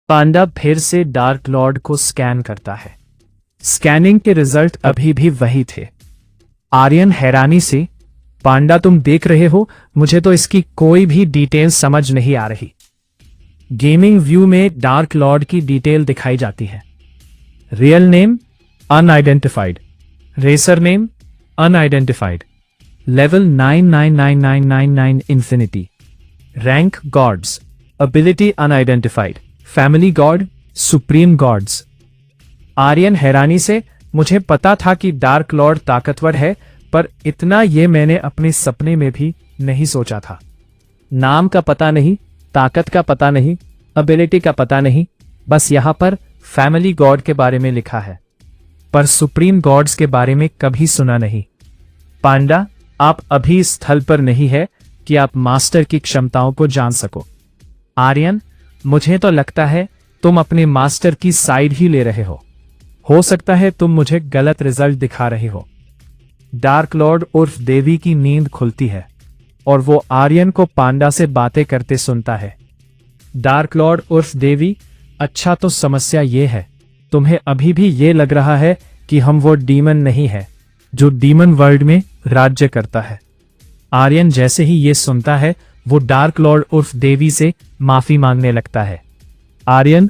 पांडा फिर से dark Lord को स्कैन करता है। स्कैनिंग के रिजल्ट अभी भी वही थे। आर्यन हैरानी से, पांडा तुम देख रहे हो, मुझे तो इसकी कोई भी डिटेल समझ नहीं आ रही। गेमिंग व्यू में डार्क लॉर्ड की डिटेल दिखाई जाती है। Real name unidentified, racer name unidentified, level 999999 infinity, rank gods, ability unidentified, family god supreme gods. Aryan हैरानी से, मुझे पता था कि डार्क लॉर्ड ताकतवर है, पर इतना ये मैंने अपने सपने में भी नहीं सोचा था। नाम का पता नहीं, ताकत का पता नहीं, एबिलिटी का पता नहीं, बस यहां पर फैमिली गॉड के बारे में लिखा है, पर सुप्रीम गॉड्स के बारे में कभी सुना नहीं। पांडा, आप अभी इस स्थल पर नहीं है कि आप मास्टर की क्षमताओं को जान सको। आर्यन, मुझे तो लगता है तुम अपने मास्टर की साइड ही ले रहे हो सकता है तुम मुझे गलत रिजल्ट दिखा रहे हो। डार्क लॉर्ड उर्फ देवी की नींद खुलती है और वो आर्यन को पांडा से बातें करते सुनता है। डार्क लॉर्ड उर्फ देवी, अच्छा तो समस्या ये है, तुम्हें अभी भी ये लग रहा है कि हम वो डीमन नहीं है जो डीमन वर्ल्ड में राज्य करता है। आर्यन जैसे ही ये सुनता है, वो डार्क लॉर्ड उर्फ देवी से माफी मांगने लगता है। आर्यन,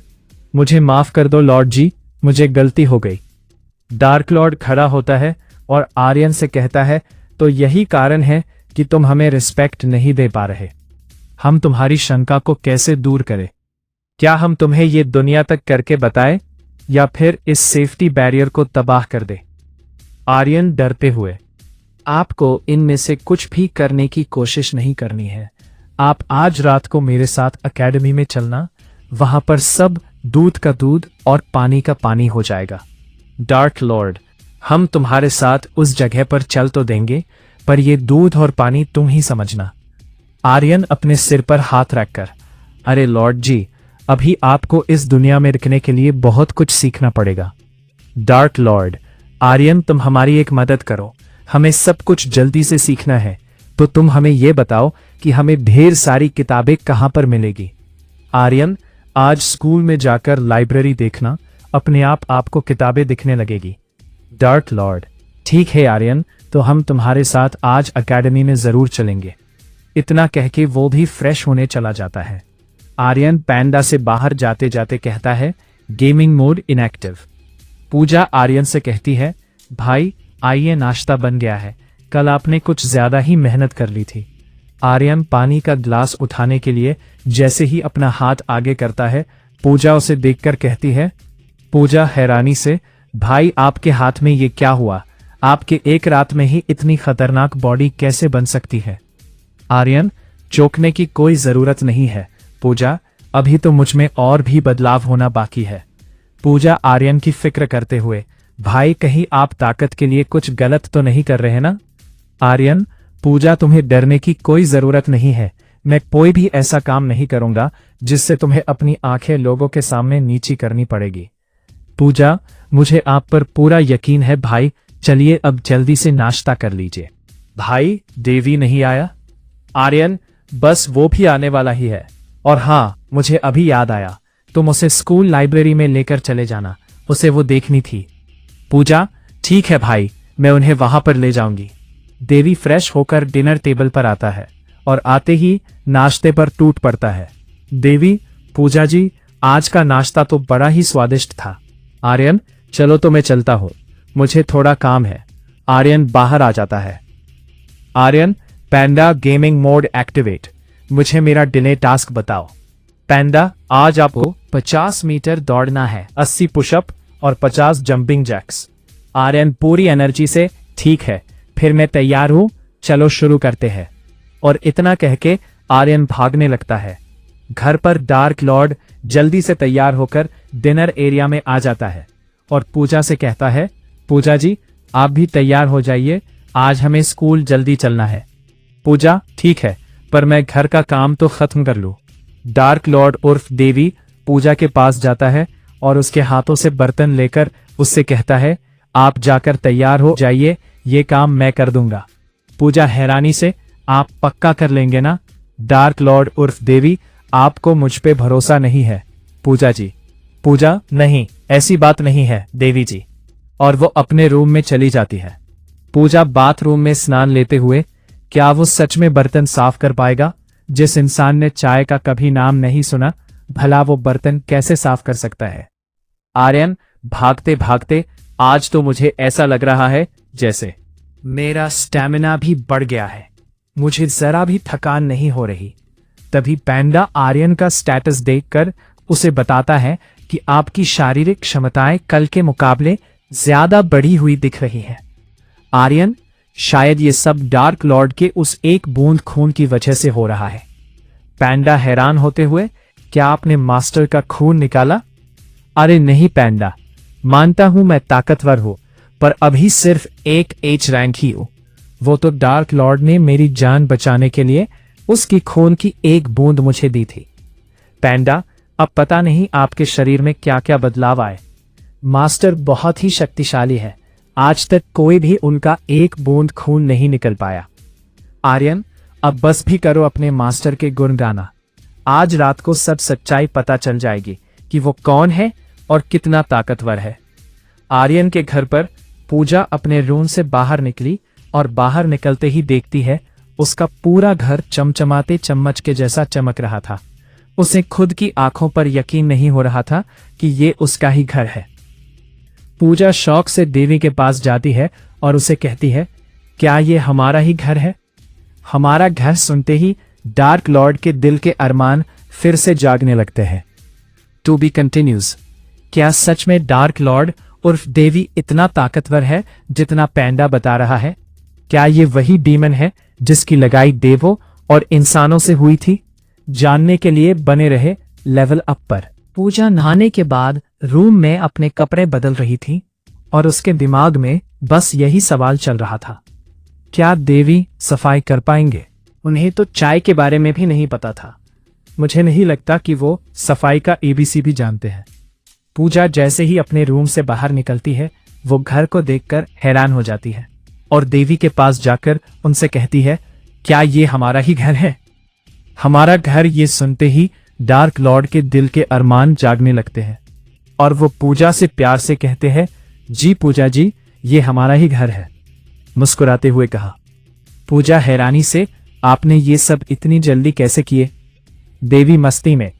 मुझे माफ कर दो लॉर्ड जी, मुझे गलती हो गई। डार्क लॉर्ड खड़ा होता है और आर्यन से कहता है, तो यही कारण है कि तुम हमें रिस्पेक्ट नहीं दे पा रहे। हम तुम्हारी शंका को कैसे दूर करें? क्या हम तुम्हें ये दुनिया तक करके बताएं या फिर इस सेफ्टी बैरियर को तबाह कर दे? आर्यन डरते हुए, आपको इनमें से कुछ भी करने की कोशिश नहीं करनी है। आप आज रात को मेरे साथ एकेडमी में चलना, वहां पर सब दूध का दूध और पानी का पानी हो जाएगा। डार्क लॉर्ड, हम तुम्हारे साथ उस जगह पर चल तो देंगे, पर ये दूध और पानी तुम ही समझना। आर्यन अपने सिर पर हाथ रखकर, अरे लॉर्ड जी, अभी आपको इस दुनिया में रखने के लिए बहुत कुछ सीखना पड़ेगा। डार्क लॉर्ड, आर्यन तुम हमारी एक मदद करो, हमें सब कुछ जल्दी से सीखना है, तो तुम हमें ये बताओ कि हमें ढेर सारी किताबें कहां पर मिलेगी। आर्यन, आज स्कूल में जाकर लाइब्रेरी देखना, अपने आप आपको किताबें दिखने लगेगी। डार्क लॉर्ड, ठीक है आर्यन, तो हम तुम्हारे साथ आज एकेडमी में जरूर चलेंगे। इतना कह के वो भी फ्रेश होने चला जाता है। आर्यन पैंडा से बाहर जाते जाते कहता है, गेमिंग मोड इनएक्टिव। पूजा आर्यन से कहती है, भाई आइए, नाश्ता बन गया है, कल आपने कुछ ज्यादा ही मेहनत कर ली थी। आर्यन पानी का ग्लास उठाने के लिए जैसे ही अपना हाथ आगे करता है, पूजा उसे देखकर कहती है, पूजा हैरानी से, भाई आपके हाथ में ये क्या हुआ? आपके एक रात में ही इतनी खतरनाक बॉडी कैसे बन सकती है? आर्यन, चौंकने की कोई जरूरत नहीं है पूजा, अभी तो मुझ में और भी बदलाव होना बाकी है। पूजा आर्यन की फिक्र करते हुए, भाई कहीं आप ताकत के लिए कुछ गलत तो नहीं कर रहे ना? आर्यन, पूजा तुम्हें डरने की कोई जरूरत नहीं है, मैं कोई भी ऐसा काम नहीं करूंगा जिससे तुम्हें अपनी आंखें लोगों के सामने नीची करनी पड़ेगी। पूजा, मुझे आप पर पूरा यकीन है भाई, चलिए अब जल्दी से नाश्ता कर लीजिए। भाई देवी नहीं आया? आर्यन, बस वो भी आने वाला ही है, और हाँ मुझे अभी याद आया, तुम उसे स्कूल लाइब्रेरी में लेकर चले जाना, उसे वो देखनी थी। पूजा, ठीक है भाई, मैं उन्हें वहां पर ले जाऊंगी। देवी फ्रेश होकर डिनर टेबल पर आता है और आते ही नाश्ते पर टूट पड़ता है। देवी, पूजा जी, आज का नाश्ता तो बड़ा ही स्वादिष्ट था। आर्यन, चलो तो मैं चलता हूं, मुझे थोड़ा काम है। आर्यन बाहर आ जाता है। आर्यन, पैंडा गेमिंग मोड एक्टिवेट, मुझे मेरा डिले टास्क बताओ। पैंडा, आज आपको 50 मीटर दौड़ना है, 80 पुशअप और 50 जंपिंग जैक्स। आर्यन पूरी एनर्जी से, ठीक है, फिर मैं तैयार हूं, चलो शुरू करते हैं। और इतना कह के आर्यन भागने लगता है। घर पर डार्क लॉर्ड जल्दी से तैयार होकर डिनर एरिया में आ जाता है और पूजा से कहता है, पूजा जी आप भी तैयार हो जाइए, आज हमें स्कूल जल्दी चलना है। पूजा, ठीक है, पर मैं घर का काम तो खत्म कर लूं। डार्क लॉर्ड उर्फ देवी पूजा के पास जाता है और उसके हाथों से बर्तन लेकर उससे कहता है, आप जाकर तैयार हो जाइए, ये काम मैं कर दूंगा। पूजा हैरानी से, आप पक्का कर लेंगे ना? डार्क लॉर्ड उर्फ देवी, आपको मुझ पे भरोसा नहीं है? पूजा जी, पूजा नहीं, ऐसी बात नहीं है देवी जी। और वो अपने रूम में चली जाती है। पूजा बाथरूम में स्नान लेते हुए क्या वो सच में बर्तन साफ कर पाएगा? जिस इंसान ने चाय का कभी नाम नहीं सुना, भला वो बर्तन कैसे साफ कर सकता है? आर्यन भागते भागते, आज तो मुझे ऐसा लग रहा है जैसे मेरा स्टैमिना भी बढ़ गया है, मुझे जरा भी थकान नहीं हो रही। तभी पैंडा आर्यन का स्टेटस देखकर उसे बताता है कि आपकी शारीरिक क्षमताएं कल के मुकाबले ज्यादा बढ़ी हुई दिख रही हैं। आर्यन, शायद ये सब डार्क लॉर्ड के उस एक बूंद खून की वजह से हो रहा है। पैंडा हैरान होते हुए, क्या आपने मास्टर का खून निकाला? अरे नहीं पैंडा, मानता हूं मैं ताकतवर हूं, पर अभी सिर्फ एक एच रैंक ही हूं। वो तो डार्क लॉर्ड ने मेरी जान बचाने के लिए उसकी खून की एक बूंद मुझे दी थी। पैंडा, अब पता नहीं आपके शरीर में क्या क्या बदलाव आए। मास्टर बहुत ही शक्तिशाली है, आज तक कोई भी उनका एक बूंद खून नहीं निकल पाया। आर्यन, अब बस भी करो अपने मास्टर के गुण गाना। आज रात को सब सच्चाई पता चल जाएगी कि वो कौन है और कितना ताकतवर है। आर्यन के घर पर पूजा अपने रूम से बाहर निकली और बाहर निकलते ही देखती है उसका पूरा घर चमचमाते चम्मच के जैसा चमक रहा था। उसे खुद की आंखों पर यकीन नहीं हो रहा था कि ये उसका ही घर है। पूजा शौक से देवी के पास जाती है और उसे कहती है, क्या ये हमारा ही घर है? हमारा घर सुनते ही डार्क लॉर्ड के दिल के अरमान फिर से जागने लगते हैं। To be continues. क्या सच में डार्क लॉर्ड उर्फ देवी इतना ताकतवर है जितना पैंडा बता रहा है? क्या ये वही डीमन है जिसकी लगाई देवों और इंसानों से हुई थी? जानने के लिए बने रहे लेवल अप पर। पूजा नहाने के बाद रूम में अपने कपड़े बदल रही थी और उसके दिमाग में बस यही सवाल चल रहा था, क्या देवी सफाई कर पाएंगे? उन्हें तो चाय के बारे में भी नहीं पता था। मुझे नहीं लगता कि वो सफाई का एबीसी भी जानते हैं। पूजा जैसे ही अपने रूम से बाहर निकलती है, वो घर को देखकर हैरान हो जाती है और देवी के पास जाकर उनसे कहती है, क्या ये हमारा ही घर है? हमारा घर ये सुनते ही डार्क लॉर्ड के दिल के अरमान जागने लगते हैं और वो पूजा से प्यार से कहते हैं, जी पूजा जी, ये हमारा ही घर है। मुस्कुराते हुए कहा। पूजा हैरानी से, आपने ये सब इतनी जल्दी कैसे किए? देवी मस्ती में,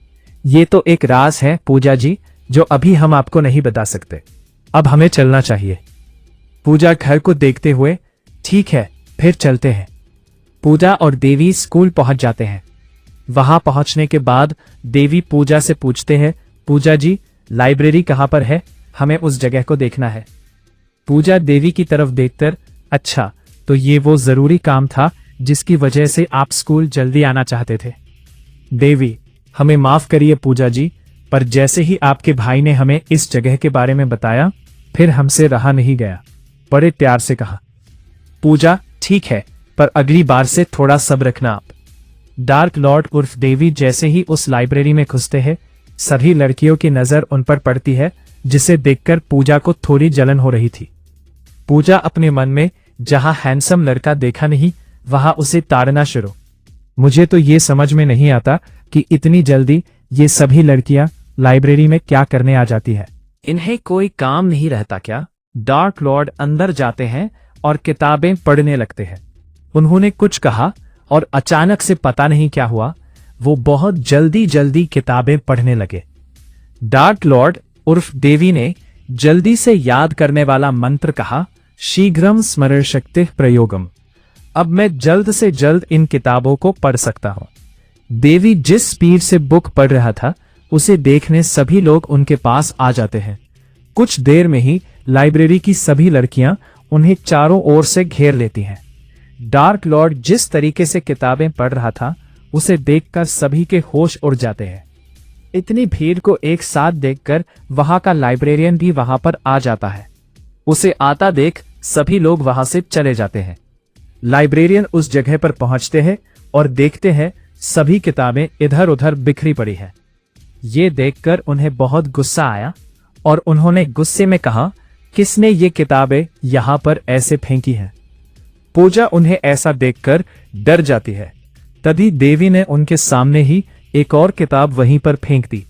ये तो एक राज है पूजा जी, जो अभी हम आपको नहीं बता सकते। अब हमें चलना चाहिए। पूजा घर को देखते हुए, ठीक है फिर चलते हैं। पूजा और देवी स्कूल पहुंच जाते हैं। वहां पहुंचने के बाद देवी पूजा से पूछते हैं, पूजा जी लाइब्रेरी कहां पर है? हमें उस जगह को देखना है। पूजा देवी की तरफ देखकर, अच्छा तो ये वो जरूरी काम था जिसकी वजह से आप स्कूल जल्दी आना चाहते थे। देवी, हमें माफ करिए पूजा जी, पर जैसे ही आपके भाई ने हमें इस जगह के बारे में बताया, फिर हमसे रहा नहीं गया। बड़े प्यार से कहा। पूजा, ठीक है, पर अगली बार से थोड़ा सब्र रखना आप। डार्क लॉर्ड उर्फ देवी जैसे ही उस लाइब्रेरी में घुसते हैं, सभी लड़कियों की नजर उन पर पड़ती है, जिसे देखकर पूजा को थोड़ी जलन हो रही थी। पूजा अपने मन में जहां हैंडसम लड़का देखा नहीं, वहां उसे ताड़ना शुरू। मुझे तो ये समझ में नहीं आता कि इतनी जल्दी ये सभी लड़कियां लाइब्रेरी में क्या करने आ जाती है। इन्हें कोई काम नहीं रहता क्या? डार्क लॉर्ड अंदर जाते हैं और किताबें पढ़ने लगते हैं। उन्होंने कुछ कहा और अचानक से पता नहीं क्या हुआ, वो बहुत जल्दी जल्दी किताबें पढ़ने लगे। डार्क लॉर्ड उर्फ देवी ने जल्दी से याद करने वाला मंत्र कहा, शीघ्रम स्मरण शक्ति प्रयोगम। अब मैं जल्द से जल्द इन किताबों को पढ़ सकता हूं। देवी जिस स्पीड से बुक पढ़ रहा था, उसे देखने सभी लोग उनके पास आ जाते हैं। कुछ देर में ही लाइब्रेरी की सभी लड़कियां उन्हें चारों ओर से घेर लेती हैं। डार्क लॉर्ड जिस तरीके से किताबें पढ़ रहा था, उसे देखकर सभी के होश उड़ जाते हैं। इतनी भीड़ को एक साथ देखकर वहां का लाइब्रेरियन भी वहां पर आ जाता है। उसे आता देख सभी लोग वहां से चले जाते हैं। लाइब्रेरियन उस जगह पर पहुंचते हैं और देखते हैं सभी किताबें इधर उधर बिखरी पड़ी है। ये देखकर उन्हें बहुत गुस्सा आया और उन्होंने गुस्से में कहा, किसने ये किताबें यहां पर ऐसे फेंकी हैं? पूजा उन्हें ऐसा देखकर डर जाती है। तभी देवी ने उनके सामने ही एक और किताब वहीं पर फेंक दी।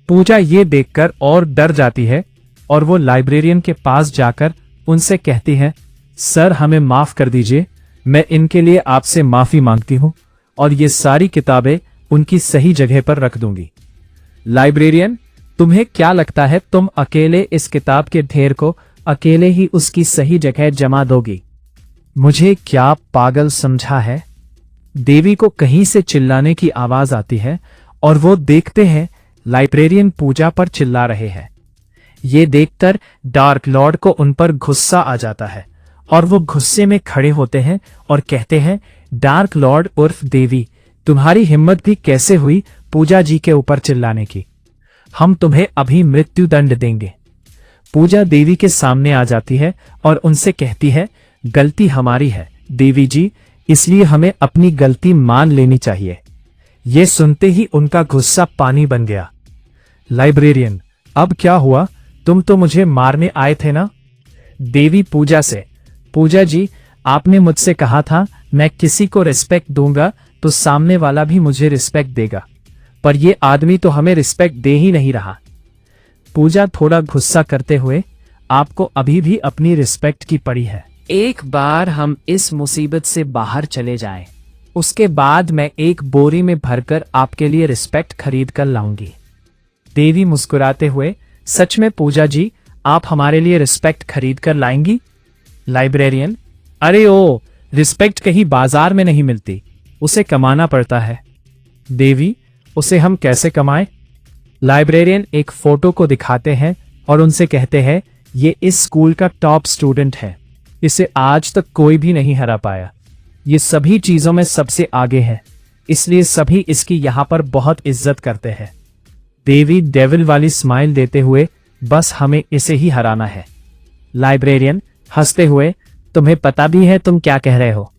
पूजा ये देखकर और डर जाती है और वो लाइब्रेरियन के पास जाकर उनसे कहती है, सर हमें माफ कर दीजिए, मैं इनके लिए आपसे माफी मांगती हूँ और ये सारी किताबें उनकी सही जगह पर रख दूंगी। लाइब्रेरियन, तुम्हें क्या लगता है तुम अकेले इस किताब के ढेर को अकेले ही उसकी सही जगह जमा दोगी? मुझे क्या पागल समझा है? देवी को कहीं से चिल्लाने की आवाज आती है और वो देखते हैं लाइब्रेरियन पूजा पर चिल्ला रहे हैं। ये देखकर डार्क लॉर्ड को उन पर गुस्सा आ जाता है और वो गुस्से में खड़े होते हैं और कहते हैं, डार्क लॉर्ड उर्फ देवी, तुम्हारी हिम्मत भी कैसे हुई पूजा जी के ऊपर चिल्लाने की? हम तुम्हें अभी मृत्यु दंड देंगे। पूजा देवी के सामने आ जाती है और उनसे कहती है, गलती हमारी है देवी जी, इसलिए हमें अपनी गलती मान लेनी चाहिए। ये सुनते ही उनका गुस्सा पानी बन गया। लाइब्रेरियन, अब क्या हुआ? तुम तो मुझे मारने आए थे ना? देवी पूजा से, पूजा जी, आपने मुझसे कहा था मैं किसी को रिस्पेक्ट दूंगा तो सामने वाला भी मुझे रिस्पेक्ट देगा, पर ये आदमी तो हमें रिस्पेक्ट दे ही नहीं रहा। पूजा थोड़ा गुस्सा करते हुए, आपको अभी भी अपनी रिस्पेक्ट की पड़ी है। एक बार हम इस मुसीबत से बाहर चले जाएं, उसके बाद मैं एक बोरी में भरकर आपके लिए रिस्पेक्ट खरीद कर लाऊंगी। देवी मुस्कुराते हुए, सच में पूजा जी, आप हमारे लिए रिस्पेक्ट खरीद कर लाएंगी? लाइब्रेरियन, अरे ओ, रिस्पेक्ट कहीं बाजार में नहीं मिलती, उसे कमाना पड़ता है। देवी, उसे हम कैसे कमाएं? लाइब्रेरियन एक फोटो को दिखाते हैं और उनसे कहते हैं, ये इस स्कूल का टॉप स्टूडेंट है, इसे आज तक कोई भी नहीं हरा पाया, ये सभी चीजों में सबसे आगे है, इसलिए सभी इसकी यहाँ पर बहुत इज्जत करते हैं। देवी डेविल वाली स्माइल देते हुए, बस हमें इसे ही हराना है। लाइब्रेरियन हंसते हुए, तुम्हें पता भी है तुम क्या कह रहे हो?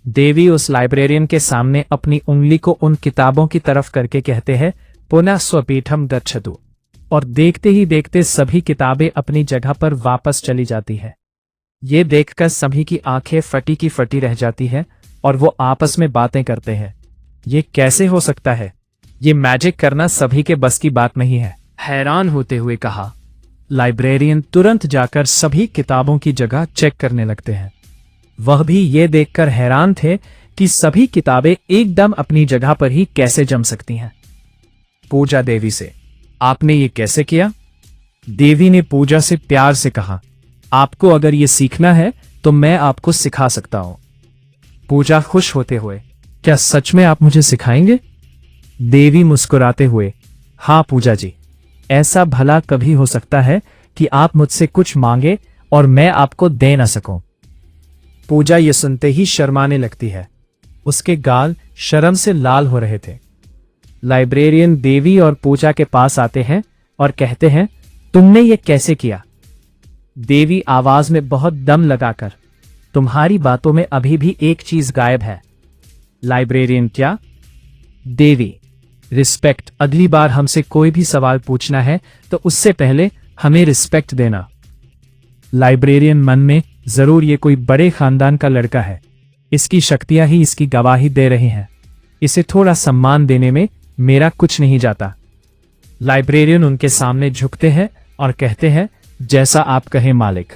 देवी उस लाइब्रेरियन के सामने अपनी उंगली को उन किताबों की तरफ करके कहते हैं, पुनः स्वपीठम गच्छतु, और देखते ही देखते सभी किताबें अपनी जगह पर वापस चली जाती है। ये देखकर सभी की आंखें फटी की फटी रह जाती है और वो आपस में बातें करते हैं, ये कैसे हो सकता है? ये मैजिक करना सभी के बस की बात नहीं है, हैरान होते हुए कहा। लाइब्रेरियन तुरंत जाकर सभी किताबों की जगह चेक करने लगते हैं। वह भी ये देखकर हैरान थे कि सभी किताबें एकदम अपनी जगह पर ही कैसे जम सकती हैं। पूजा देवी से, आपने ये कैसे किया? देवी ने पूजा से प्यार से कहा, आपको अगर ये सीखना है तो मैं आपको सिखा सकता हूं। पूजा खुश होते हुए, क्या सच में आप मुझे सिखाएंगे? देवी मुस्कुराते हुए, हाँ पूजा जी, ऐसा भला कभी हो सकता है कि आप मुझसे कुछ मांगे और मैं आपको दे ना सकूं? पूजा ये सुनते ही शर्माने लगती है, उसके गाल शर्म से लाल हो रहे थे। लाइब्रेरियन देवी और पूजा के पास आते हैं और कहते हैं, तुमने ये कैसे किया? देवी आवाज में बहुत दम लगाकर, तुम्हारी बातों में अभी भी एक चीज गायब है। लाइब्रेरियन, क्या? देवी, रिस्पेक्ट, अगली बार हमसे कोई भी सवाल पूछना है तो उससे पहले हमें रिस्पेक्ट देना। लाइब्रेरियन मन में, जरूर ये कोई बड़े खानदान का लड़का है, इसकी शक्तियां ही इसकी गवाही दे रही हैं, इसे थोड़ा सम्मान देने में मेरा कुछ नहीं जाता। लाइब्रेरियन उनके सामने झुकते हैं और कहते हैं, जैसा आप कहें मालिक।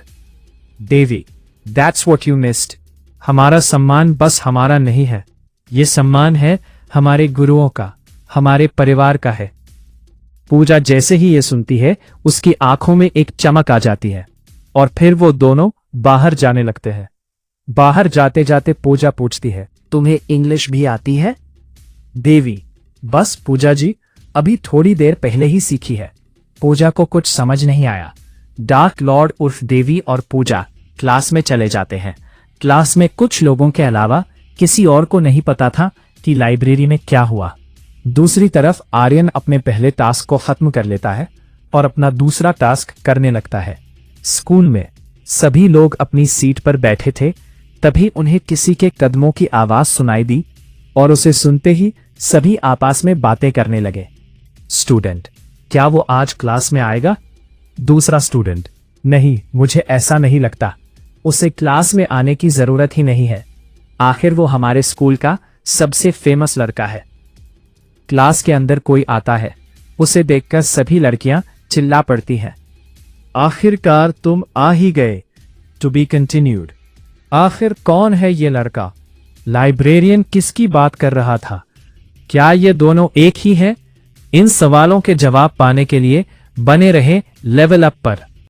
देवी, दैट्स व्हाट यू मिस्ड, हमारा सम्मान बस हमारा नहीं है, ये सम्मान है हमारे गुरुओं का, हमारे परिवार का है। पूजा जैसे ही ये सुनती है, उसकी आंखों में एक चमक आ जाती है और फिर वो दोनों बाहर जाने लगते हैं। बाहर जाते जाते पूजा पूछती है, तुम्हें इंग्लिश भी आती है? देवी, बस पूजा जी, अभी थोड़ी देर पहले ही सीखी है। पूजा को कुछ समझ नहीं आया। डार्क लॉर्ड उर्फ देवी और पूजा क्लास में चले जाते हैं। क्लास में कुछ लोगों के अलावा किसी और को नहीं पता था कि लाइब्रेरी में क्या हुआ। दूसरी तरफ आर्यन अपने पहले टास्क को खत्म कर लेता है और अपना दूसरा टास्क करने लगता है। स्कूल में सभी लोग अपनी सीट पर बैठे थे, तभी उन्हें किसी के कदमों की आवाज सुनाई दी और उसे सुनते ही सभी आपस में बातें करने लगे। स्टूडेंट, क्या वो आज क्लास में आएगा? दूसरा स्टूडेंट, नहीं, मुझे ऐसा नहीं लगता, उसे क्लास में आने की जरूरत ही नहीं है, आखिर वो हमारे स्कूल का सबसे फेमस लड़का है। क्लास के अंदर कोई आता है, उसे देखकर सभी लड़कियां चिल्ला पड़ती हैं। आखिरकार तुम आ ही गए। To be continued. आखिर कौन है ये लड़का? लाइब्रेरियन किसकी बात कर रहा था? क्या ये दोनों एक ही है? इन सवालों के जवाब पाने के लिए बने रहे लेवल अप पर।